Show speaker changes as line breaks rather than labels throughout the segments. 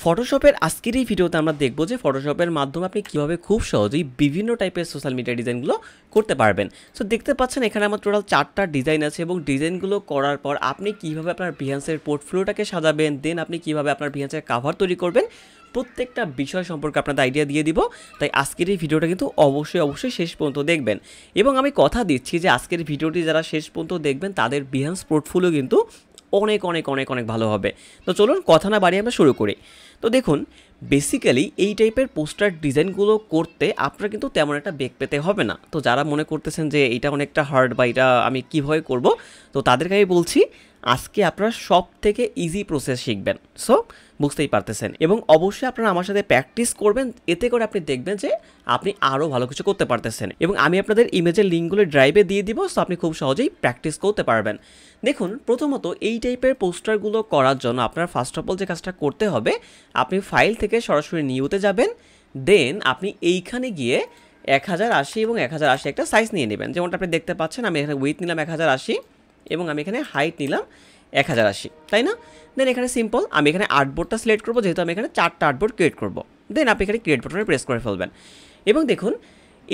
ফটোশপের আজকের এই ভিডিওতে আমরা দেখব যে ফটোশপের মাধ্যমে আপনি কীভাবে খুব সহজেই বিভিন্ন টাইপের সোশ্যাল মিডিয়া ডিজাইনগুলো করতে পারবেন। সো দেখতে পাচ্ছেন এখানে আমার টোটাল 4টা ডিজাইন আছে এবং ডিজাইনগুলো করার পর আপনি কীভাবে আপনার বিহান্সের পোর্টফোলিওটাকে সাজাবেন, দেন আপনি কীভাবে আপনার বিহান্সের কাভার তৈরি করবেন, প্রত্যেকটা বিষয় সম্পর্কে আপনাদের আইডিয়া দিয়ে দিব। তাই আজকের এই ভিডিওটা কিন্তু অবশ্যই শেষ পর্যন্ত দেখবেন এবং আমি কথা দিচ্ছি যে আজকের ভিডিওটি যারা শেষ পর্যন্ত দেখবেন তাদের বিহান্স পোর্টফোলিও কিন্তু অনেক ভালো হবে। তো চলুন কথা না বাড়িয়ে আমরা শুরু করি। তো দেখুন, বেসিক্যালি এই টাইপের পোস্টার ডিজাইনগুলো করতে আপনার কিন্তু তেমন একটা বেগ পেতে হবে না। তো যারা মনে করতেছেন যে এটা অনেকটা হার্ড বা এটা আমি কীভাবে করব, তো তাদেরকে আমি বলছি আজকে আপনারা সব থেকে ইজি প্রসেস শিখবেন। সো বুঝতেই পারতেছেন এবং অবশ্যই আপনারা আমার সাথে প্র্যাকটিস করবেন, এতে করে আপনি দেখবেন যে আপনি আরও ভালো কিছু করতে পারতেছেন এবং আমি আপনাদের ইমেজের লিঙ্কগুলো ড্রাইভে দিয়ে দিব। সো আপনি খুব সহজেই প্র্যাকটিস করতে পারবেন। দেখুন, প্রথমত এই টাইপের পোস্টারগুলো করার জন্য আপনার ফার্স্ট অফ অল যে কাজটা করতে হবে, আপনি ফাইল থেকে সরাসরি নিউতে যাবেন, দেন আপনি এইখানে গিয়ে 1080 এবং 1080 একটা সাইজ নিয়ে নেবেন। যেমনটা আপনি দেখতে পাচ্ছেন, আমি এখানে উইথ নিলাম 1080 এবং আমি এখানে হাইট নিলাম 1080, তাই না? দেন এখানে সিম্পল আমি এখানে আর্টবোর্ডটা সিলেক্ট করবো, যেহেতু আমি এখানে 4টা আর্টবোর্ড ক্রিয়েট করবো। দেন আপনি এখানে ক্রিয়েট বাটনে প্রেস করে ফেলবেন এবং দেখুন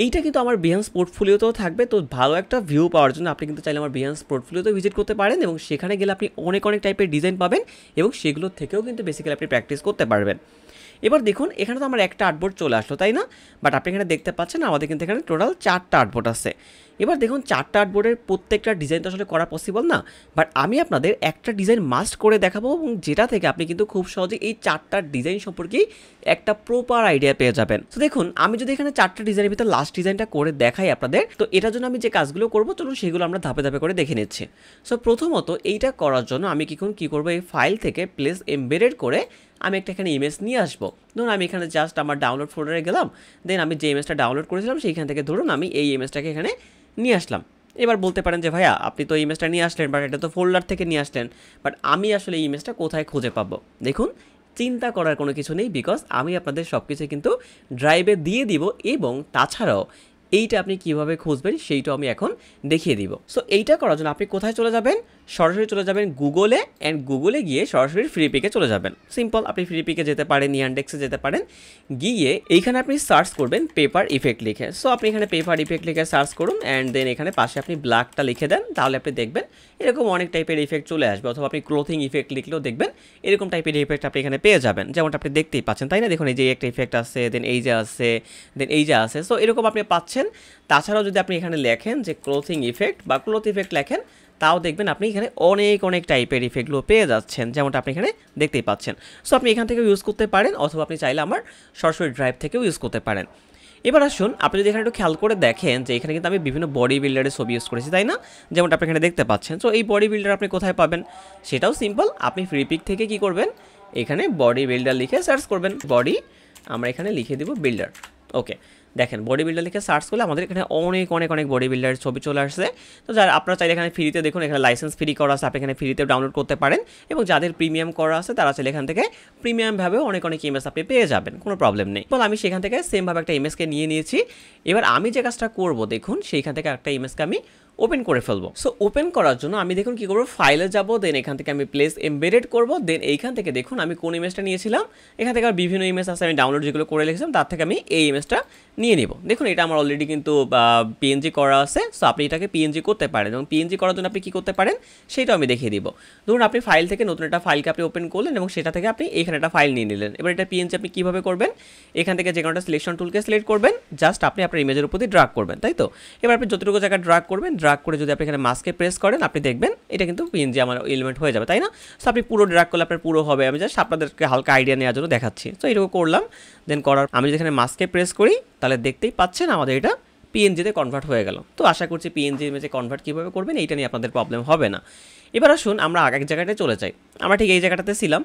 এইটা কিন্তু আমার বিহান্স পোর্টফোলিওতেও থাকবে। তো ভালো একটা ভিউ পাওয়ার জন্য আপনি কিন্তু চাইলে আমার বিহান্স পোর্টফোলিওতেও ভিজিট করতে পারেন এবং সেখানে গেলে আপনি অনেক টাইপের ডিজাইন পাবেন এবং সেগুলোর থেকেও কিন্তু বেসিক্যালি আপনি প্র্যাকটিস করতে পারবেন। এবার দেখুন, এখানে তো আমার একটা আর্টবোর্ড চলে আসলো, তাই না? বাট আপনি এখানে দেখতে পাচ্ছেন আমাদের কিন্তু এখানে টোটাল 4টা আর্টবোর্ড আছে। এবার দেখুন, 4টা আর্টবোর্ডের প্রত্যেকটা ডিজাইন তো আসলে করা পসিবল না, বাট আমি আপনাদের একটা ডিজাইন মাস্ট করে দেখাবো এবং যেটা থেকে আপনি কিন্তু খুব সহজে এই 4টা ডিজাইন সম্পর্কেই একটা প্রপার আইডিয়া পেয়ে যাবেন। তো দেখুন, আমি যদি এখানে 4টা ডিজাইনের ভিতরে লাস্ট ডিজাইনটা করে দেখাই আপনাদের, তো এটার জন্য আমি যে কাজগুলো করবো চলুন সেগুলো আমরা ধাপে ধাপে করে দেখে নিচ্ছি। সো প্রথমত এইটা করার জন্য আমি কী করবো, এই ফাইল থেকে প্লেস এমবেডেড করে আমি একটা এখানে ইমেজ নিয়ে আসবো। ধরুন আমি এখানে জাস্ট আমার ডাউনলোড ফোল্ডারে গেলাম, দেন আমি যে ইমেজটা ডাউনলোড করেছিলাম সেইখান থেকে ধরুন আমি এই ইমেজটাকে এখানে নিয়ে আসলাম। এবার বলতে পারেন যে ভাইয়া আপনি তো ইমেজটা নিয়ে আসলেন, বাট এটা তো ফোল্ডার থেকে নিয়ে আসলেন, বাট আমি আসলে এই ইমেজটা কোথায় খুঁজে পাবো? দেখুন, চিন্তা করার কোনো কিছু নেই, বিকজ আমি আপনাদের সব কিছু কিন্তু ড্রাইভে দিয়ে দিব এবং তাছাড়াও এইটা আপনি কিভাবে খুঁজবেন সেইটাও আমি এখন দেখিয়ে দিব। সো এইটা করার জন্য আপনি কোথায় চলে যাবেন? সরাসরি চলে যাবেন গুগলে, অ্যান্ড গুগলে গিয়ে সরাসরি ফ্রি পিকে চলে যাবেন। সিম্পল, আপনি ফ্রি পিকে যেতে পারেন, ইয়ান্ডেক্সে যেতে পারেন, গিয়ে এইখানে আপনি সার্চ করবেন পেপার ইফেক্ট লিখে। সো আপনি এখানে পেপার ইফেক্ট লিখে সার্চ করুন, অ্যান্ড দেন এখানে পাশে আপনি ব্ল্যাকটা লিখে দেন, তাহলে আপনি দেখবেন এরকম অনেক টাইপের ইফেক্ট চলে আসবে। অথবা আপনি ক্লোথিং ইফেক্ট লিখলেও দেখবেন এরকম টাইপের ইফেক্ট আপনি এখানে পেয়ে যাবেন, যেমনটা আপনি দেখতেই পাচ্ছেন, তাই না? দেখুন এই যে একটা ইফেক্ট আছে, দেন এই যে আছে, দেন এই যে আছে। সো এরকম আপনি পাচ্ছেন। তাছাড়াও যদি আপনি এখানে লেখেন যে ক্লোথিং ইফেক্ট বা ক্লোথ ইফেক্ট লেখেন, তাও দেখবেন আপনি এখানে অনেক টাইপের ইফেক্টগুলো পেয়ে যাচ্ছেন, যেমনটা আপনি এখানে দেখতেই পাচ্ছেন। সো আপনি এখান থেকে ইউজ করতে পারেন, অথবা আপনি চাইলে আমার সরাসরি ড্রাইভ থেকেও ইউজ করতে পারেন। এবার আসুন, আপনি যদি এখানে একটু খেয়াল করে দেখেন যে এখানে কিন্তু আমি বিভিন্ন বডি বিল্ডারের ছবি ইউজ করেছি, তাই না? যেমনটা আপনি এখানে দেখতে পাচ্ছেন। সো এই বডি বিল্ডার আপনি কোথায় পাবেন? সেটাও সিম্পল, আপনি ফ্রি পিক থেকে কি করবেন, এখানে বডি বিল্ডার লিখে সার্চ করবেন। বডি আমরা এখানে লিখে দিব বিল্ডার। ওকে, দেখেন বডি বিল্ডার লিখে সার্চ করলে আমাদের এখানে অনেক বডি বিল্ডারের ছবি চলে আসছে। তো যারা আপনারা চাইলে এখানে ফ্রিতে, দেখুন এখানে লাইসেন্স ফ্রি করা আছে, আপনি এখানে ফ্রিতে ডাউনলোড করতে পারেন এবং যাদের প্রিমিয়াম করা আছে তারা চাইলে এখান থেকে প্রিমিয়ামভাবেও অনেক ইমেজ আপনি পেয়ে যাবেন, কোনো প্রবলেম নেই। বল আমি সেখান থেকে সেমভাবে একটা ইমেজকে নিয়ে নিয়েছি। এবার আমি যে কাজটা করব, দেখুন সেইখান থেকে একটা ইমেজকে আমি ওপেন করে ফেলবো। সো ওপেন করার জন্য আমি দেখুন কী করবো, ফাইলে যাবো, দেন এখান থেকে আমি প্লেস এমবেডেড করবো, দেন এইখান থেকে দেখুন আমি কোন ইমেজটা নিয়েছিলাম, এখান থেকে আর বিভিন্ন ইমেজ আছে আমি ডাউনলোড যেগুলো করে রেখেছিলাম, তার থেকে আমি এই ইমেজটা নিয়ে নিব। দেখুন এটা আমার অলরেডি কিন্তু পিএনজি করা আছে। সো আপনি এটাকে পিএনজি করতে পারেন এবং পিএনজি করার জন্য আপনি কী করতে পারেন সেটাও আমি দেখিয়ে দিব। ধরুন আপনি ফাইল থেকে নতুন একটা ফাইলকে আপনি ওপেন করলেন এবং সেটা থেকে আপনি এখানে একটা ফাইল নিয়ে নিলেন। এবার এটা পিএনজি আপনি কীভাবে করবেন, এখান থেকে যে কোনো একটা সিলেকশন টুলকে সিলেক্ট করবেন, জাস্ট আপনি আপনার ইমেজের উপর দিয়ে ড্রাগ করবেন, তাই তো? এবার আপনি যতটুকু জায়গায় ড্রাগ করবেন, ড্রাগ করে যদি আপনি এখানে মাস্কে প্রেস করেন, আপনি দেখবেন এটা কিন্তু পিএনজি আমার এলিমেন্ট হয়ে যাবে, তাই না? সো আপনি পুরো ড্রাগ করলে আপনার পুরো হবে। আমি জাস্ট আপনাদেরকে হালকা আইডিয়া নেওয়ার জন্য দেখাচ্ছি। সো এটুকু করলাম, দেন করার আমি যদি এখানে মাস্কে প্রেস করি তাহলে দেখতেই পাচ্ছেন আমাদের এটা পিএনজিতে কনভার্ট হয়ে গেল। তো আশা করছি পিএনজি ইমেজে কনভার্ট কীভাবে করবেন এইটা নিয়ে আপনাদের প্রবলেম হবে না। এবার আসুন আমরা এক জায়গাটায় চলে যাই। আমরা ঠিক এই জায়গাটাতে ছিলাম।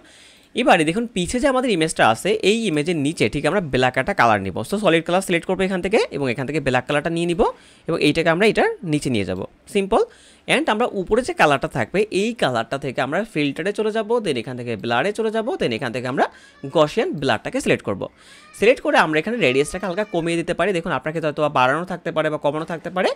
এবারে দেখুন পিছে যে আমাদের ইমেজটা আছে, এই ইমেজের নিচে ঠিক আমরা ব্ল্যাক একটা কালার নিব। সো সলিড কালার সিলেক্ট করবো এখান থেকে এবং এখান থেকে ব্ল্যাক কালারটা নিয়ে নিব এবং এইটাকে আমরা এটার নিচে নিয়ে যাব। সিম্পল। অ্যান্ড আমরা উপরে যে কালারটা থাকবে এই কালারটা থেকে আমরা ফিল্টারে চলে যাব, দেন এখান থেকে ব্লারে চলে যাব, দেন এখান থেকে আমরা গসিয়ান ব্লারটাকে সিলেক্ট করব। সিলেক্ট করে আমরা এখানে রেডিয়াসটাকে হালকা কমিয়ে দিতে পারি। দেখুন আপনাকে হয়তো বাড়ানো থাকতে পারে বা কমানো থাকতে পারে,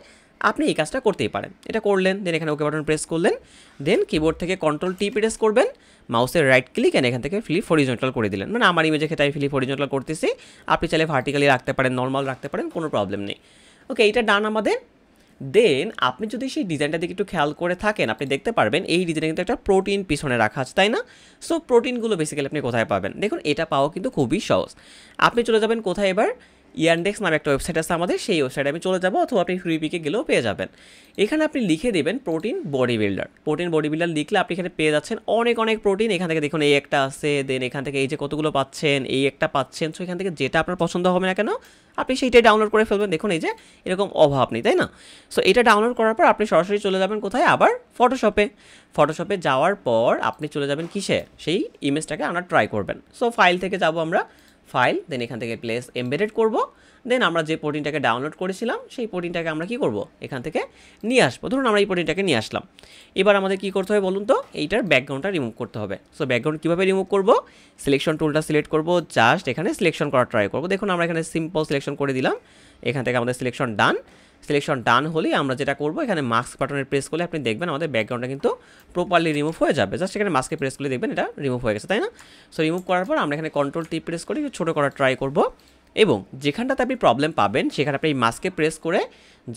আপনি এই কাজটা করতেই পারেন। এটা করলেন, দেন এখানে ওকে বাটন প্রেস করলেন, দেন কিবোর্ড থেকে কন্ট্রোল টি প্রেস করবেন, মাউসের রাইট ক্লিক এন্ড এখান থেকে ফ্লিপ হরিজন্টাল করে দিলেন। মানে আমার ইমেজে ক্ষেত্রে আমি ফ্লিপ হরিজন্টাল করতেছি, আপনি চাইলে ভার্টিক্যালি রাখতে পারেন, নর্মাল রাখতে পারেন, কোনো প্রবলেম নেই। ওকে, এইটা ডান আমাদের। দেন আপনি যদি সেই ডিজাইনটা দিকে একটু খেয়াল করে থাকেন, আপনি দেখতে পারবেন এই ডিজাইনে কিন্তু একটা প্রোটিন পিছনে রাখা আছে, তাই না? সো প্রোটিনগুলো বেসিক্যালি আপনি কোথায় পাবেন? দেখুন এটা পাওয়া কিন্তু খুবই সহজ। আপনি চলে যাবেন কোথায় এবার, ইয়ান্ডেক্স নামে একটা ওয়েবসাইট আছে আমাদের, সেই ওয়েবসাইটে আমি চলে যাব, অথবা আপনি ফ্রিপিকে গেলেও পেয়ে যাবেন। এখানে আপনি লিখে দেবেন protein body builder. Protein body builder লিখলে আপনি এখানে পেয়ে যাচ্ছেন অনেক অনেক প্রোটিন। এখান থেকে দেখুন এই একটা আছে, দেন এখান থেকে এই যে কতগুলো পাচ্ছেন, এই একটা পাচ্ছেন। সো এখান থেকে যেটা আপনার পছন্দ হবে না কেন আপনি সেইটাই ডাউনলোড করে ফেলবেন। দেখুন এই যে এরকম অভাব নেই, তাই না? সো এটা ডাউনলোড করার পর আপনি সরাসরি চলে যাবেন কোথায়, আবার ফটোশপে। ফটোশপে যাওয়ার পর আপনি চলে যাবেন কিসে, সেই ইমেজটাকে আমরা ট্রাই করবেন। সো ফাইল থেকে যাব আমরা, ফাইল, দেন এখান থেকে প্লেস এমবেডেড করব। দেন আমরা যে প্রোটিনটাকে ডাউনলোড করেছিলাম সেই প্রোটিনটাকে আমরা কি করব, এখান থেকে নিয়ে আসবো। ধরুন আমরা এই প্রোটিনটাকে নিয়ে আসলাম। এবার আমাদের কি করতে হবে বলুন তো, এইটার ব্যাকগ্রাউন্ডটা রিমুভ করতে হবে। সো ব্যাকগ্রাউন্ড কীভাবে রিমুভ করব, সিলেকশন টুলটা সিলেক্ট করব, জাস্ট এখানে সিলেকশন করার ট্রাই করব। দেখুন আমরা এখানে সিম্পল সিলেকশন করে দিলাম, এখান থেকে আমাদের সিলেকশন ডান। সিলেকশন ডান হলেই আমরা যেটা করবো, এখানে মাস্ক বাটনের প্রেস করলে আপনি দেখবেন আমাদের ব্যাকগ্রাউন্ডটা কিন্তু প্রপারলি রিমুভ হয়ে যাবে। জাস্ট এখানে মাস্কে প্রেস করলে দেখবেন এটা রিমুভ হয়ে গেছে, তাই না? সো রিমুভ করার পর আমরা এখানে কন্ট্রোল টি প্রেস করে ছোটো করার ট্রাই করব, এবং যেখানটাতে আপনি প্রবলেম পাবেন সেখানে আপনি এই মাস্কে প্রেস করে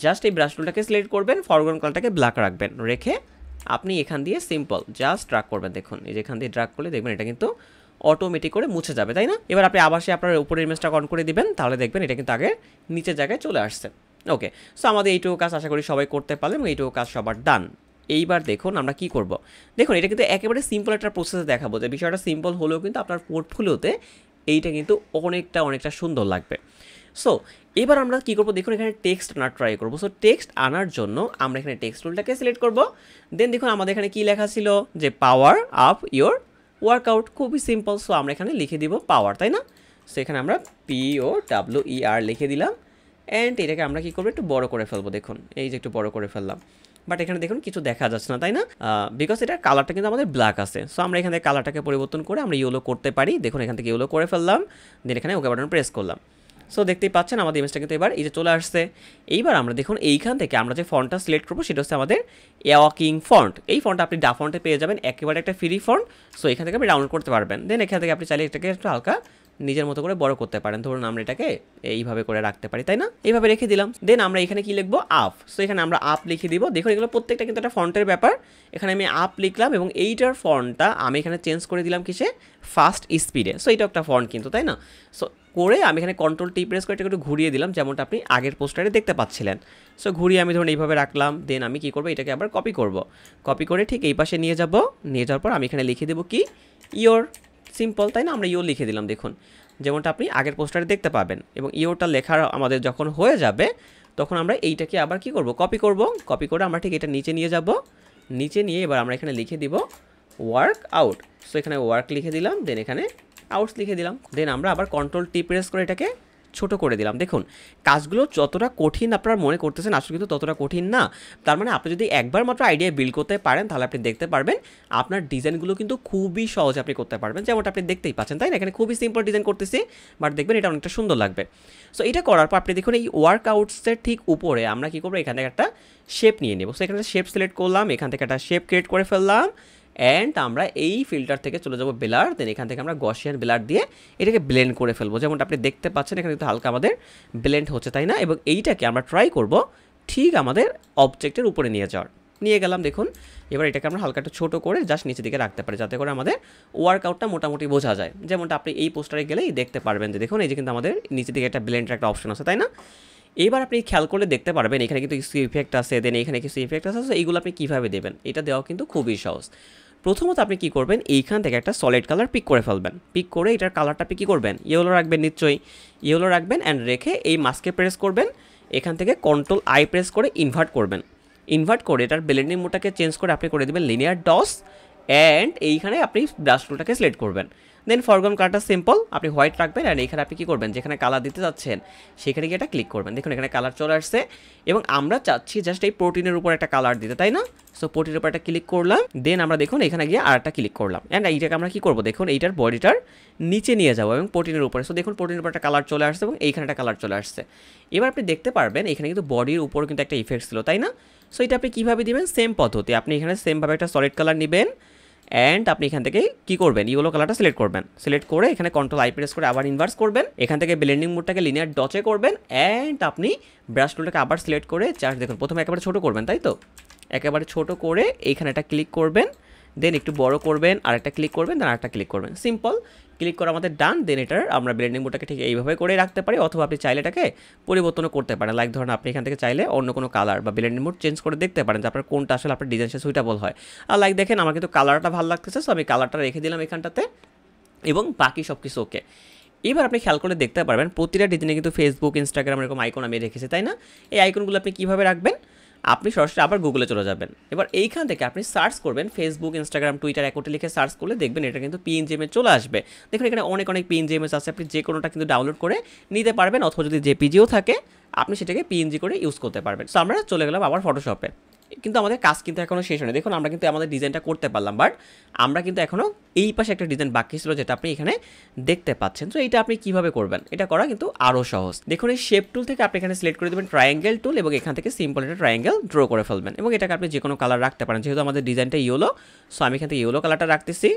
জাস্ট এই ব্রাশ টুলটাকে সিলেক্ট করবেন, ফরগ্রাউন্ড কালারটাকে ব্ল্যাক রাখবেন, রেখে আপনি এখান দিয়ে সিম্পল জাস্ট ড্রাগ করবেন। দেখুন এই যে এখান দিয়ে ড্রাগ করলে দেখবেন এটা কিন্তু অটোমেটিক করে মুছে যাবে, তাই না? এবার আপনি আবার সে আপনার উপরের ইমেজটা অন করে দিবেন, তাহলে দেখবেন এটা কিন্তু আগে নিচের জায়গায় চলে আসছে। ওকে, সো আমাদের এইটুকু কাজ আশা করি সবাই করতে পারলেন, এবং এইটুকু কাজ সবার ডান। এইবার দেখুন আমরা কি করব। দেখুন এটা কিন্তু একেবারে সিম্পল একটা প্রসেসে দেখাবো, যে বিষয়টা সিম্পল হলেও কিন্তু আপনার পোর্টফোলিওতে এইটা কিন্তু অনেকটা সুন্দর লাগবে। সো এবার আমরা কী করবো, দেখুন এখানে টেক্সট আনার ট্রাই করবো। সো টেক্সট আনার জন্য আমরা এখানে টেক্সট টুলটাকে সিলেক্ট করবো। দেন দেখুন আমাদের এখানে কী লেখা ছিল, যে পাওয়ার আপ ইয়োর ওয়ার্কআউট। খুবই সিম্পল। সো আমরা এখানে লিখে দিব পাওয়ার, তাই না? সো এখানে আমরা POWER লিখে দিলাম, অ্যান্ড এটাকে আমরা কী করবো, একটু বড় করে ফেলবো। দেখুন এই যে একটু বড় করে ফেললাম, বাট এখানে দেখুন কিছু দেখা যাচ্ছে না, তাই না? বিকজ এটার কালারটা কিন্তু আমাদের ব্ল্যাক আছে। সো আমরা এখানে কালারটাকে পরিবর্তন করে আমরা ইয়েলো করতে পারি। দেখুন এখান থেকে ইয়েলো করে ফেললাম, দেন এখানে ওকে বাটন প্রেস করলাম। সো দেখতেই পাচ্ছেন আমাদের ইমেজটা কিন্তু এবার এই যে চলে আসছে। এইবার আমরা দেখুন এইখান থেকে আমরা যে ফন্টটা সিলেক্ট করবো সেটা হচ্ছে আমাদের ওয়াকিং ফন্ট। এই ফন্টটা আপনি ডা ফন্টে পেয়ে যাবেন, একেবারে একটা ফ্রি ফন্ট। সো এখান থেকে আপনি ডাউনলোড করতে পারবেন। দেন এখান থেকে আপনি চাইলে এটাকে একটু হালকা নিজের মতো করে বড় করতে পারেন। ধরুন আমরা এটাকে এইভাবে করে রাখতে পারি, তাই না? এইভাবে রেখে দিলাম। দেন আমরা এখানে কি লিখবো, আপ। সো এখানে আমরা আপ লিখে দিব। দেখুন এগুলো প্রত্যেকটা কিন্তু একটা ফন্টের ব্যাপার। এখানে আমি আপ লিখলাম, এবং এইটার ফন্টটা আমি এখানে চেঞ্জ করে দিলাম কিসে, ফাস্ট স্পিডে। সো এটা একটা ফন্ট কিন্তু, তাই না? সো করে আমি এখানে কন্ট্রোল টি প্রেস করে এটাকে একটু ঘুরিয়ে দিলাম, যেমনটা আপনি আগের পোস্টারে দেখতে পাচ্ছিলেন। সো ঘুরিয়ে আমি ধরুন এইভাবে রাখলাম। দেন আমি কী করবো, এটাকে আবার কপি করব। কপি করে ঠিক এই পাশে নিয়ে যাব। নিয়ে যাওয়ার পর আমি এখানে লিখে দেবো কি, ইয়োর। সিম্পল, তাই না? আমরা ইয়োর লিখে দিলাম, দেখুন যেমনটা আপনি আগের পোস্টারে দেখতে পাবেন। এবং ইয়োরটা লেখা আমাদের যখন হয়ে যাবে তখন আমরা এইটাকে আবার কি করব, কপি করব। কপি করে আমরা ঠিক এটা নিচে নিয়ে যাব। নিচে নিয়ে এবার আমরা এখানে লিখে দিব ওয়ার্ক আউট। সো এখানে ওয়ার্ক লিখে দিলাম, দেন এখানে আউটস লিখে দিলাম। দেন আমরা আবার কন্ট্রোল টি প্রেস করে এটাকে ছোট করে দিলাম। দেখুন কাজগুলো যতটা কঠিন আপনারা মনে করতেছেন আসলে কিন্তু ততটা কঠিন না। তার মানে আপনি যদি একবার মাত্র আইডিয়া বিল্ড করতে পারেন তাহলে আপনি দেখতে পারবেন আপনার ডিজাইনগুলো কিন্তু খুবই সহজে আপনি করতে পারবেন, যেমনটা আপনি দেখতেই পাচ্ছেন, তাই না? এখানে খুবই সিম্পল ডিজাইন করতেছি, বাট দেখবেন এটা অনেকটা সুন্দর লাগবে। সো এটা করার পর আপনি দেখুন এই ওয়ার্কআউটসের ঠিক উপরে আমরা কী করবো, এখান থেকে একটা শেপ নিয়ে নেব। সো এখানে শেপ সিলেক্ট করলাম, এখান থেকে একটা শেপ ক্রিয়েট করে ফেললাম, অ্যান্ড আমরা এই ফিল্টার থেকে চলে যাব ব্লার। দেন এখান থেকে আমরা গসিয়ান ব্লার দিয়ে এটাকে ব্লেন্ড করে ফেলবো, যেমনটা আপনি দেখতে পাচ্ছেন এখানে কিন্তু হালকা আমাদের ব্লেন্ড হচ্ছে, তাই না? এবং এইটাকে আমরা ট্রাই করব ঠিক আমাদের অবজেক্টের উপরে নিয়ে যাওয়ার। নিয়ে গেলাম, দেখুন এবার এটাকে আমরা হালকা একটু ছোটো করে জাস্ট নিচের দিকে রাখতে পারি, যাতে করে আমাদের ওয়ার্কআউটটা মোটামুটি বোঝা যায়। যেমনটা আপনি এই পোস্টারে গেলেই দেখতে পারবেন যে দেখুন এই যে কিন্তু আমাদের নিচের দিকে একটা ব্লেন্ডের একটা অপশন আছে, তাই না? এবার আপনি খেয়াল করলে দেখতে পারবেন এখানে কিন্তু কিছু ইফেক্ট আছে, দেন এখানে কিছু ইফেক্ট আছে। সো এইগুলো আপনি কীভাবে দেবেন, এটা দেওয়া কিন্তু খুবই সহজ। প্রথমত আপনি কি করবেন, এইখান থেকে একটা সলিড কালার পিক করে ফেলবেন। পিক করে এটার কালারটা আপনি কী করবেন, ইয়েলো রাখবেন, নিশ্চয়ই ইয়েলো রাখবেন, অ্যান্ড রেখে এই মাস্কে প্রেস করবেন। এখান থেকে কন্ট্রোল আই প্রেস করে ইনভার্ট করবেন। ইনভার্ট করে এটার ব্লেন্ডিং মোডটাকে চেঞ্জ করে আপনি করে দেবেন লিনিয়ার ডস, অ্যান্ড এইখানে আপনি ব্রাশ টুলটাকে সিলেক্ট করবেন। দেন ফরগ্রাউন্ড কালারটা সিম্পল, আপনি হোয়াইট রাখবেন। আর এখানে আপনি কী করবেন, যেখানে কালার দিতে যাচ্ছেন সেখানে গিয়ে এটা ক্লিক করবেন। দেখুন এখানে কালার চলে আসছে এবং আমরা চাচ্ছি জাস্ট এই প্রোটিনের উপর একটা কালার দিতে, তাই না? সো প্রোটিনের উপর একটা ক্লিক করলাম, দেন আমরা দেখুন এখানে গিয়ে আর একটা ক্লিক করলাম। অ্যান্ড এইটাকে আমরা কী করবো, দেখুন এইটার বডিটার নিচে নিয়ে যাবো এবং প্রোটিনের উপরে। সো দেখুন প্রোটিনের উপর একটা কালার চলে আসছে এবং এইখানে একটা কালার চলে আসছে। এবার আপনি দেখতে পারবেন এখানে কিন্তু বডির উপর কিন্তু একটা ইফেক্ট ছিল, তাই না? সো এটা আপনি কীভাবে দিবেন, সেম পদ্ধতি, আপনি এখানে সেমভাবে একটা সলিড কালার নেবেন অ্যান্ড আপনি এখান থেকে কী করবেন, ইয়েলো কালারটা সিলেক্ট করবেন। সিলেক্ট করে এখানে কন্ট্রোল আই প্রেস করে আবার ইনভার্স করবেন, এখান থেকে ব্লেন্ডিং মোডটাকে লিনিয়ার ডচে করবেন অ্যান্ড আপনি ব্রাশ টুলটাকে আবার সিলেক্ট করে জাস্ট দেখুন প্রথমে একেবারে ছোটো করবেন, তাই তো? একেবারে ছোট করে এইখানে একটা ক্লিক করবেন, দেন একটু বড় করবেন, আর একটা ক্লিক করবেন, দেন আরেকটা ক্লিক করবেন। সিম্পল, ক্লিক করা আমাদের ডান। দেন এটার আমরা ব্লেন্ডিং মোডটাকে ঠিক এইভাবে করে রাখতে পারি, অথবা আপনি চাইলে এটাকে পরিবর্তনও করতে পারেন। লাইক ধরুন আপনি এখান থেকে চাইলে অন্য কোনো কালার বা ব্লেন্ডিং মোড চেঞ্জ করে দেখতে পারেন যে আপনার কোনটা আসলে আপনার ডিজাইন সুইটেবল হয়। আর লাইক দেখেন আমার কিন্তু কালারটা ভালো লাগতেছে, সো আমি কালারটা রেখে দিলাম এখানটাতে এবং বাকি সব কিছু ওকে। এবার আপনি খেয়াল করে দেখতে পারবেন প্রতিটা ডিজাইনে কিন্তু ফেসবুক, ইনস্টাগ্রাম এরকম আইকন আমি রেখেছি, তাই না? এই আইকনগুলো আপনি কীভাবে রাখবেন, আপনি সরাসরি আবার গুগলে চলে যাবেন। এবার এইখান থেকে আপনি সার্চ করবেন ফেসবুক, ইনস্টাগ্রাম, টুইটার একটি লিখে সার্চ করলে দেখবেন এটা কিন্তু পিএনজি ইমেজ চলে আসবে। দেখুন এখানে অনেক পিএনজি ইমেজ আছে, আপনি যে কোনোটা কিন্তু ডাউনলোড করে নিতে পারবেন, অথবা যদি জেপিজিও থাকে আপনি সেটাকে পিএনজি করে ইউজ করতে পারবেন। সো আমরা চলে গেলাম আবার ফটোশপে, কিন্তু আমাদের কাজ কিন্তু এখনও শেষ হয়নি। দেখুন আমরা কিন্তু আমাদের ডিজাইনটা করতে পারলাম, বাট আমরা কিন্তু এখনও এই পাশে একটা ডিজাইন বাকি ছিল যেটা আপনি এখানে দেখতে পাচ্ছেন। তো এইটা আপনি কীভাবে করবেন, এটা করা কিন্তু আরও সহজ। দেখুন এই শেপ টুল থেকে আপনি এখানে সিলেক্ট করে দেবেন ট্রায়াঙ্গেল টুল এবং এখান থেকে সিম্পল একটা ট্রায়াঙ্গেল ড্র করে ফেলবেন এবং এটাকে আপনি যে কোনো কালার রাখতে পারেন। যেহেতু আমাদের ডিজাইনটা ইয়েলো, সো আমি এখান থেকে ইয়েলো কালারটা রাখতেছি।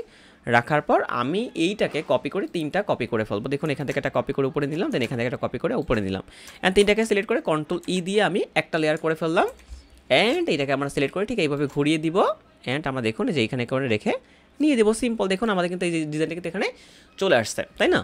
রাখার পর আমি এইটাকে কপি করে তিনটা কপি করে ফেলবো। দেখুন এখান থেকে একটা কপি করে উপরে নিলাম, দেন এখান থেকে একটা কপি করে উপরে নিলাম অ্যান্ড তিনটাকে সিলেক্ট করে কন্ট্রোল ই দিয়ে আমি একটা লেয়ার করে ফেললাম অ্যান্ড এটাকে আমরা সিলেক্ট করে ঠিক এইভাবে ঘুরিয়ে দিব অ্যান্ড আমরা দেখুন যে এইখানে করে রেখে নিয়ে দেবো। সিম্পল, দেখুন আমাদের কিন্তু এই ডিজাইনটা কিন্তু এখানে চলে আসছে, তাই না?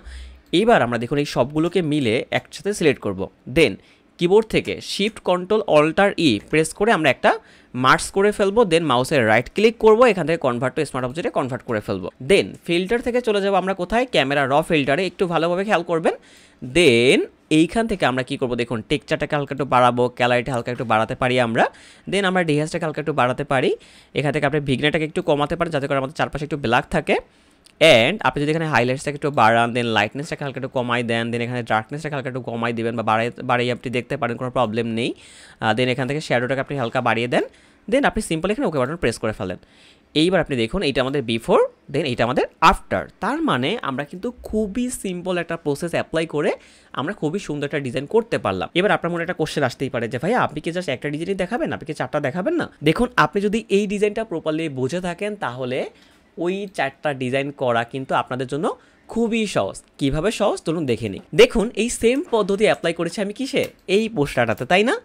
এইবার আমরা দেখুন এই সবগুলোকে মিলে একসাথে সিলেক্ট করব। দেন কিবোর্ড থেকে shift control alt E press করে আমরা একটা মার্কস করে ফেলবো। দেন মাউসের রাইট ক্লিক করবো, এখান থেকে কনভার্ট টু স্মার্ট অবজেক্টে কনভার্ট করে ফেলবো। দেন ফিল্টার থেকে চলে যাবো আমরা কোথায়, ক্যামেরা র ফিল্টারে, একটু ভালোভাবে খেয়াল করবেন। দেন এইখান থেকে আমরা কি করব, দেখুন টেক্সচারটাকে হালকা একটু বাড়াবো, ক্যালারিটি হালকা একটু বাড়াতে পারি আমরা। দেন আমরা ডিহাসটাকে হালকা একটু বাড়াতে পারি। এখান থেকে আপনি ভিগনেটাকে একটু কমাতে পারেন যাতে করে আমাদের চারপাশে একটু ব্ল্যাক থাকে। অ্যান্ড আপনি যদি এখানে হাইলাইটসটাকে একটু বাড়ান, দেন লাইটনেসটাকে হালকা একটু কমাই দেন, দেন এখানে ডার্কনেসটাকে হালকা একটু কমাই দেবেন বা বাড়িয়ে আপনি দেখতে পারেন, কোনো প্রবলেম নেই। দেন এখান থেকে শ্যাডোটাকে আপনি হালকা বাড়িয়ে দেন, দেন আপনি সিম্পল এখানে ওকে বাটন প্রেস করে ফেলেন। এইবার আপনি দেখুন এইটা আমাদের বিফোর, দেন এইটা আমাদের আফটার। তার মানে আমরা কিন্তু খুবই সিম্পল একটা প্রসেস অ্যাপ্লাই করে আমরা খুবই সুন্দর একটা ডিজাইন করতে পারলাম। এবার আপনার মনে একটা কোশ্চেন আসতেই পারে যে ভাইয়া আপনি কি জাস্ট একটা ডিজাইনই দেখাবেন, আপনি কি চারটা দেখাবেন না? দেখুন আপনি যদি এই ডিজাইনটা প্রপারলি বুঝে থাকেন তাহলে ওই চারটা ডিজাইন করা কিন্তু আপনাদের জন্য খুবই সহজ। কিভাবে সহজ চলুন দেখে নিই। দেখুন এই সেম পদ্ধতি অ্যাপ্লাই করেছি আমি কিসে, এই পোস্টারটাতে, তাই না?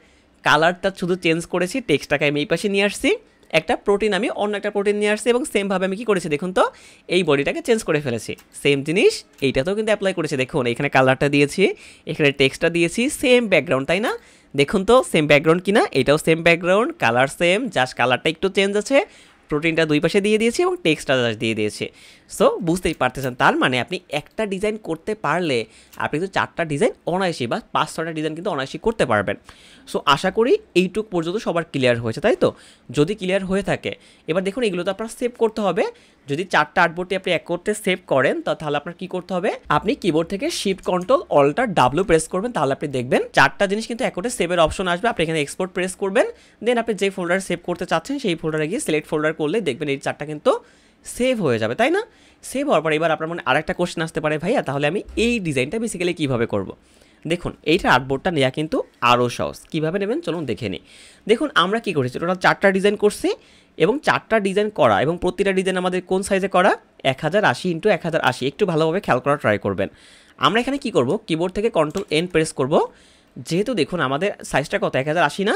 কালারটা শুধু চেঞ্জ করেছি, টেক্সটটাকে আমি এই পাশে নিয়ে আসছি, একটা প্রোটিন আমি অন্য একটা প্রোটিন নিয়ে আসছি এবং সেমভাবে আমি কি করেছি দেখুন তো, এই বডিটাকে চেঞ্জ করে ফেলেছি। সেম জিনিস এইটাতেও কিন্তু অ্যাপ্লাই করেছি। দেখুন এখানে কালারটা দিয়েছি, এখানে টেক্সটটা দিয়েছি, সেম ব্যাকগ্রাউন্ড, তাই না? দেখুন তো সেম ব্যাকগ্রাউন্ড কিনা, এটাও same background, colour same, just কালারটা একটু চেঞ্জ আছে, প্রোটিনটা দুই পাশে দিয়ে দিয়েছি এবং টেক্সটটা জাস্ট দিয়ে দিয়েছি। সো বুঝতেই পারতেছেন, তার মানে আপনি একটা ডিজাইন করতে পারলে আপনি কিন্তু চারটা ডিজাইন অনায়াসী বা 5-6টা ডিজাইন কিন্তু অনায়াসী করতে পারবেন। সো আশা করি এইটুক পর্যন্ত সবার ক্লিয়ার হয়েছে, তাই তো? যদি ক্লিয়ার হয়ে থাকে এবার দেখুন এগুলো তো আপনার সেভ করতে হবে। যদি চারটা আর্টবোর্ডটি আপনি এক করতে সেভ করেন তাহলে আপনার কি করতে হবে, আপনি কিবোর্ড থেকে shift control alt W press করবেন, তাহলে আপনি দেখবেন চারটা জিনিস কিন্তু এক করতে সেভের অপশন আসবে। আপনি এখানে এক্সপোর্ট প্রেস করবেন, দেন আপনি যে ফোল্ডার সেভ করতে চাচ্ছেন সেই ফোল্ডারে গিয়ে সিলেক্ট ফোল্ডার করলে দেখবেন এই চারটা কিন্তু সেভ হয়ে যাবে, তাই না? সেভ হওয়ার পর এবার আপনার মনে আরেকটা কোশ্চেন আসতে পারে, ভাইয়া তাহলে আমি এই ডিজাইনটা বেসিক্যালি কীভাবে করব? দেখুন এইটা আর্টবোর্ডটা নেওয়া কিন্তু আরও সহজ। কীভাবে নেবেন চলুন দেখে নিই। দেখুন আমরা কী করেছি, টোটাল চারটা ডিজাইন করছি এবং চারটা ডিজাইন করা এবং প্রতিটা ডিজাইন আমাদের কোন সাইজে করা, 1080x1080। একটু ভালোভাবে খেয়াল করা ট্রাই করবেন। আমরা এখানে কি করব, কিবোর্ড থেকে কন্ট্রোল এন প্রেস করব। যেহেতু দেখুন আমাদের সাইজটা কত, 1080 না,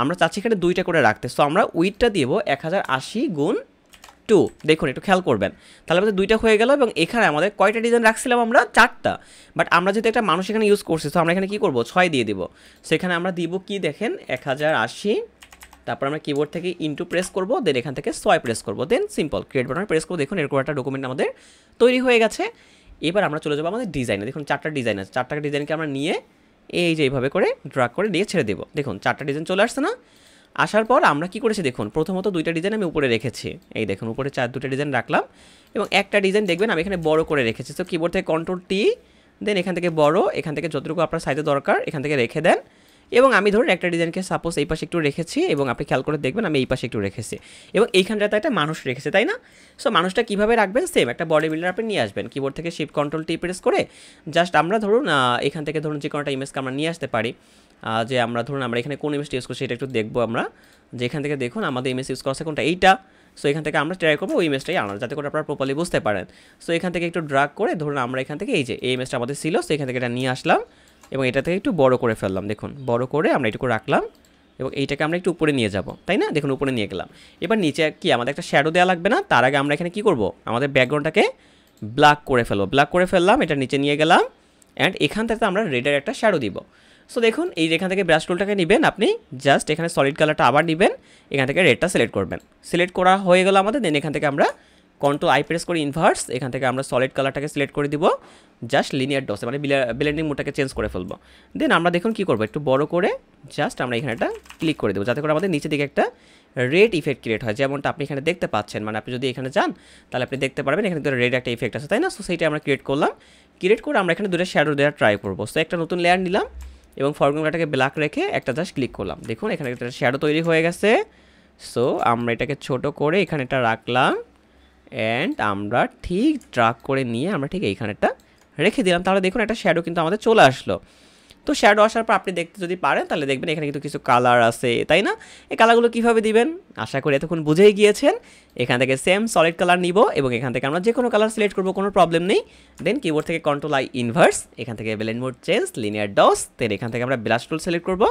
আমরা চাচ্ছি এখানে দুইটা করে রাখতে। সো আমরা উইথটা দিব 1080x2। দেখুন একটু খেয়াল করবেন, তাহলে আমাদের দুইটা হয়ে গেল এবং এখানে আমাদের কয়টা ডিজাইন রাখছিলাম আমরা, চারটা। বাট আমরা যেহেতু একটা মানুষ এখানে ইউজ করছি, তো আমরা এখানে কী করবো, 6 দিয়ে দিব। সেখানে আমরা দিব কি দেখেন 1080, তারপর আমরা কিবোর্ড থেকে ইনটু প্রেস করব, দেন এখান থেকে 6 প্রেস করব, দেন সিম্পল ক্রিয়েট বাটন প্রেস করব। দেখুন এরকম একটা ডকুমেন্ট আমাদের তৈরি হয়ে গেছে। এবার আমরা চলে যাবো আমাদের ডিজাইনে। দেখুন চারটা ডিজাইন আছে, চারটা ডিজাইনকে আমরা নিয়ে এই যে এইভাবে করে ড্রাগ করে দিয়ে ছেড়ে দেবো। দেখুন চারটা ডিজাইন চলে আসছে না? আসার পর আমরা কি করেছি দেখুন, প্রথমত দুইটা ডিজাইন আমি উপরে রেখেছি, এই দেখুন উপরে দুটো ডিজাইন রাখলাম, এবং একটা ডিজাইন দেখবেন আমি এখানে বড় করে রেখেছি। তো কিবোর্ড থেকে কন্ট্রোল টি, দেন এখান থেকে বড়, এখান থেকে যতটুকু আপনার সাইজে দরকার এখান থেকে রেখে দেন। এবং আমি ধরুন একটা ডিজাইনকে সাপোজ এই পাশে একটু রেখেছি, এবং আপনি খেয়াল করে দেখবেন আমি এই পাশে একটু রেখেছি, এবং এইখানটাতে একটা মানুষ রেখেছে, তাই না? সো মানুষটা কীভাবে রাখবেন, সেম একটা বডি বিল্ডার আপনি নিয়ে আসবেন, কিবোর্ড থেকে শিফট কন্ট্রোল টি প্রেস করে জাস্ট আমরা ধরুন এখান থেকে ধরুন যে কোনো একটা ইমেজকে আমরা নিয়ে আসতে পারি, যে আমরা ধরুন আমরা এখানে কোন ইমেজটা ইউজ করছি এটা একটু দেখবো আমরা, যে এখান থেকে দেখুন আমাদের ইমেজ ইউজ করছে কোনটা, এইটা। সো এখান থেকে আমরা ট্রাই করবো ওই ইমেজটাই আনার, যাতে করে আপনারা প্রপারলি বুঝতে পারেন। সো এখান থেকে একটু ড্রাগ করে ধরুন আমরা এখান থেকে এই যে এই ইমেজটা আমাদের ছিল, সো এখান থেকে এটা নিয়ে আসলাম এবং এটা থেকে একটু বড় করে ফেললাম, দেখুন বড় করে আমরা এটুকু রাখলাম, এবং এইটাকে আমরা একটু উপরে নিয়ে যাব, তাই না? দেখুন উপরে নিয়ে গেলাম। এবার নিচে কি আমাদের একটা শ্যাডো দেওয়া লাগবে না? তার আগে আমরা এখানে কি করব, আমাদের ব্যাকগ্রাউন্ডটাকে ব্ল্যাক করে ফেলবো, ব্ল্যাক করে ফেললাম, এটা নিচে নিয়ে গেলাম, অ্যান্ড এখান থেকে আমরা রেডের একটা শ্যাডো দিব। সো দেখুন এই এখান থেকে ব্রাশ টুলটাকে নেবেন আপনি, জাস্ট এখানে সলিড কালারটা আবার নেবেন, এখান থেকে রেডটা সিলেক্ট করবেন, সিলেক্ট করা হয়ে গেল আমাদের। দেন এখান থেকে আমরা কন্ট্রোল আই প্রেস করে ইনভার্স, এখান থেকে আমরা সলিড কালারটাকে সিলেক্ট করে দিব, জাস্ট লিনিয়ার ডসে মানে ব্লেন্ডিং মোডটাকে চেঞ্জ করে ফেলবো। দেন আমরা দেখুন কী করবো, একটু বড় করে জাস্ট আমরা এখানে একটা ক্লিক করে দেবো, যাতে করে আমাদের নিচে দিকে একটা রেড ইফেক্ট ক্রিয়েট হয়, যেমনটা আপনি এখানে দেখতে পাচ্ছেন। মানে আপনি যদি এখানে যান তাহলে আপনি দেখতে পারবেন এখানে তো রেড একটা ইফেক্ট আছে, তাই না? সো সেইটা আমরা ক্রিয়েট করলাম, ক্রিয়েট করে আমরা এখানে দুটো শ্যাডো দেওয়ার ট্রাই করবো। সো একটা নতুন লেয়ার নিলাম এবং ফরগ্রাউন্ডটাকে ব্ল্যাক রেখে একটা জাস্ট ক্লিক করলাম, দেখুন এখানে একটা শ্যাডো তৈরি হয়ে গেছে। সো আমরা এটাকে ছোট করে এখানে এটা রাখলাম, অ্যান্ড আমরা ঠিক ড্রাগ করে নিয়ে আমরা ঠিক এইখানেটা রেখে দিলাম, তাহলে দেখুন একটা শ্যাডো কিন্তু আমাদের চলে আসলো। তো শ্যাডো আসার পর আপনি দেখতে যদি পারেন তাহলে দেখবেন এখানে কিন্তু কিছু কালার আছে, তাই না? এই কালারগুলো কীভাবে দিবেন আশা করি এতক্ষণ বুঝেই গিয়েছেন। এখান থেকে সেম সলিড কালার নিব এবং এখান থেকে আমরা যে কোনো কালার সিলেক্ট করবো, কোনো প্রবলেম নেই। দেন কিবোর্ড থেকে কন্ট্রোল আই ইনভার্স, এখান থেকে blend mode change, linear dodge, then এখান থেকে আমরা ব্রাশ টুল সিলেক্ট করবো,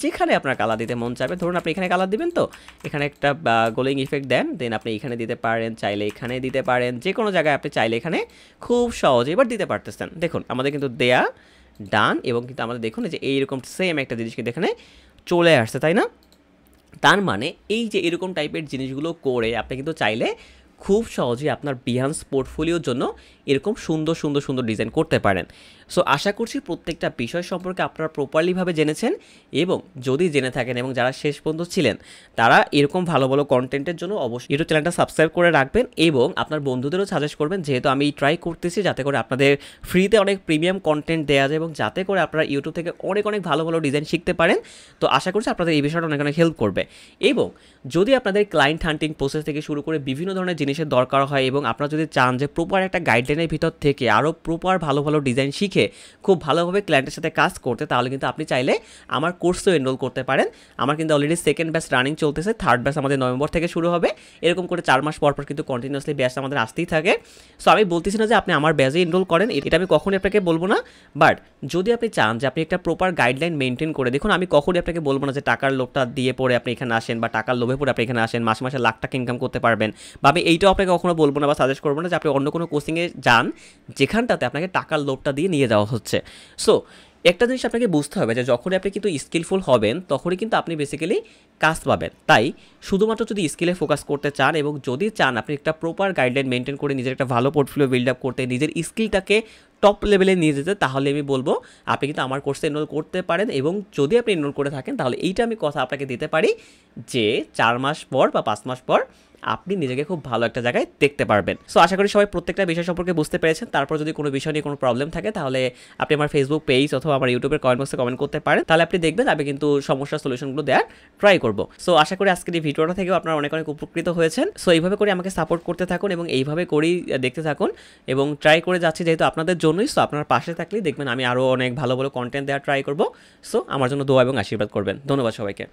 যেখানে আপনার কালার দিতে মন চাইবে। ধরুন আপনি এখানে কালার দিবেন, তো এখানে একটা গোলিং ইফেক্ট দেন, দেন আপনি এখানে দিতে পারেন, চাইলে এখানে দিতে পারেন, যে কোনো জায়গায় আপনি চাইলে এখানে খুব সহজে এবার দিতে পারতেছেন। দেখুন আমাদের কিন্তু দেয়া ডান, এবং কিন্তু আমাদের দেখুন যে এইরকম সেম একটা জিনিস কিন্তু এখানে চলে আসছে, তাই না? তার মানে এই যে এরকম টাইপের জিনিসগুলো করে আপনি কিন্তু চাইলে খুব সহজেই আপনার বিহান্স পোর্টফোলিওর জন্য এরকম সুন্দর সুন্দর সুন্দর ডিজাইন করতে পারেন। সো আশা করছি প্রত্যেকটা বিষয় সম্পর্কে আপনারা প্রপারলিভাবে জেনেছেন, এবং যদি জেনে থাকেন এবং যারা শেষ পর্যন্ত ছিলেন তারা এরকম ভালো ভালো কন্টেন্টের জন্য অবশ্যই ইউটিউব চ্যানেলটা সাবস্ক্রাইব করে রাখবেন, এবং আপনার বন্ধুদেরও সাজেস্ট করবেন, যেহেতু আমি ট্রাই করতেছি যাতে করে আপনাদের ফ্রিতে অনেক প্রিমিয়াম কন্টেন্ট দেওয়া যায় এবং যাতে করে আপনারা ইউটিউব থেকে অনেক অনেক ভালো ভালো ডিজাইন শিখতে পারেন। তো আশা করছি আপনাদের এই বিষয়টা অনেক অনেক হেল্প করবে। এবং যদি আপনাদের ক্লায়েন্ট হান্টিং প্রসেস থেকে শুরু করে বিভিন্ন ধরনের জিনিসের দরকার হয়, এবং আপনারা যদি চান যে প্রপার একটা গাইডলাইনের ভিতর থেকে আরও প্রপার ভালো ভালো ডিজাইন শিখে খুব ভালোভাবে ক্লায়েন্টের সাথে কাজ করতে, তাহলে কিন্তু আপনি চাইলে আমার কোর্সেও এনরোল করতে পারেন। আমার কিন্তু অলরেডি সেকেন্ড ব্যাচ রানিং চলতেছে, থার্ড ব্যাচ আমাদের নভেম্বর থেকে শুরু হবে। এরকম করে 4 মাস পর পর কিন্তু কন্টিনিউয়াসলি ব্যাচ আমাদের আসতেই থাকে। সো আমি বলতেছি না যে আপনি আমার ব্যাচে এনরোল করেন, এটা আমি কখনোই আপনাকে বলবো না, বাট যদি আপনি চান যে আপনি একটা প্রপার গাইডলাইন মেনটেন করে, দেখুন আমি কখনোই আপনাকে বলবো না যে টাকার লোভটা দিয়ে পড়ে আপনি এখানে আসেন, বা টাকার লোভে পড়ে আপনি এখানে আসেন, মাসে মাসে লাখ টাকা ইনকাম করতে পারবেন, বা আমি এইটাও আপনাকে কখনো বলবো না বা সাজেস্ট করবো না যে আপনি অন্য কোনো কোচিংয়ে যান যেখানটাতে আপনাকে টাকার লোভটা দিয়ে নিয়ে যাওয়া হচ্ছে। সো একটা জিনিস আপনাকে বুঝতে হবে যে যখনই আপনি কিন্তু স্কিলফুল হবেন তখনই কিন্তু আপনি বেসিক্যালি কাজ পাবেন। তাই শুধুমাত্র যদি স্কিলে ফোকাস করতে চান, এবং যদি চান আপনি একটা প্রপার গাইডলাইন মেনটেন করে নিজের একটা ভালো পোর্টফোলিও বিল্ড আপ করতে, নিজের স্কিলটাকে টপ লেভেলে নিয়ে যেতে, তাহলে আমি বলবো আপনি কিন্তু আমার কোর্সে এনরোল করতে পারেন। এবং যদি আপনি এনরোল করে থাকেন তাহলে এইটা আমি কথা আপনাকে দিতে পারি যে 4 মাস পর বা 5 মাস পর আপনি নিজেকে খুব ভালো একটা জায়গায় দেখতে পারবেন। সো আশা করি সবাই প্রত্যেকটা বিষয় সম্পর্কে বুঝতে পেরেছেন। তারপর যদি কোনো বিষয় নিয়ে কোনো প্রবলেম থাকে তাহলে আপনি আমার ফেসবুক পেজ অথবা আমার ইউটিউবের কমেন্ট বক্সে কমেন্ট করতে পারেন, তাহলে আপনি দেখবেন আমি কিন্তু সমস্যার সলিউশনগুলো দেওয়ার ট্রাই করব। সো আশা করি আজকের এই ভিডিওটা থেকেও আপনারা অনেক অনেক উপকৃত হয়েছেন। সো এইভাবে করে আমাকে সাপোর্ট করতে থাকুন এবং এইভাবে করেই দেখতে থাকুন, এবং ট্রাই করে যাচ্ছি যেহেতু আপনাদের জন্যই। সো আপনার পাশে থাকলেই দেখবেন আমি আরও অনেক ভালো ভালো কন্টেন্ট দেওয়ার ট্রাই করব। সো আমার জন্য দোয়া এবং আশীর্বাদ করবেন। ধন্যবাদ সবাইকে।